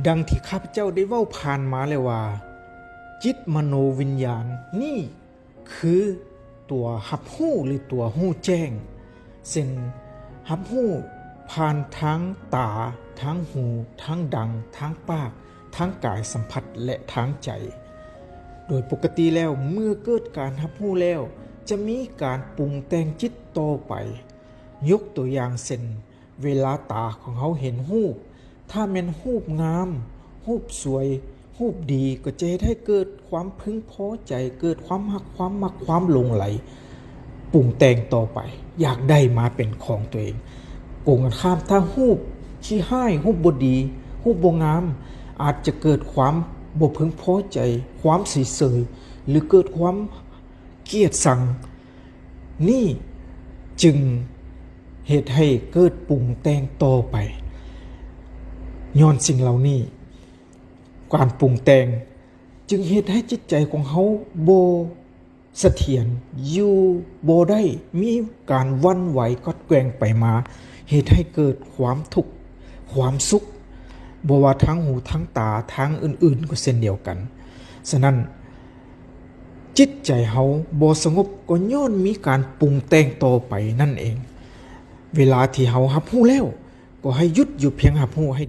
ดังที่ข้าพเจ้าได้เว้าผ่านมาเลยว่าจิตมโนวิญญาณนี่คือตัวรับรู้หรือตัวรู้แจ้งซึ่งรับรู้ผ่านทางตาทางหูทางดังทางปากทางกายสัมผัสและทางใจโดยปกติแล้วเมื่อเกิดการรับรู้แล้วจะมีการปรุงแต่งจิตต่อไปยกตัวอย่างเช่นเวลาตาของเขาเห็นรูปถ้าแม่นรูปงามรูปสวยรูปดีก็จะให้เกิดความพึงพอใจเกิดความรักความมักความหลงไหลปรุงแต่งต่อไปอยากได้มาเป็นของตัวเองกงกันข้ามทางรูปขี้ห้ายรูปบ่ดีรูปบ่งามอาจจะเกิดความบ่พึงพอใจความเฉยหรือเกิดความเกลียดชังนี่จึงเหตุให้เกิดปรุงแต่งต่อไปย้อนสิ่งเหล่านี้การปรุงแต่งจึงเหตุให้จิตใจของเขาบ่เสถียรอยู่บ่ได้มีการวันไหวก็แกว่งไปมาเหตุให้เกิดความทุกข์ความสุขบ่ว่าทั้งหูทั้งตาทั้งอื่นๆก็เช่นเดียวกันฉะนั้นจิตใจเฮาบ่สงบก็ย้อนมีการปรุงแต่งต่อไปนั่นเองเวลาที่เฮารับรู้แล้วก็ให้หยุดอยู่เพียงรับรู้ให้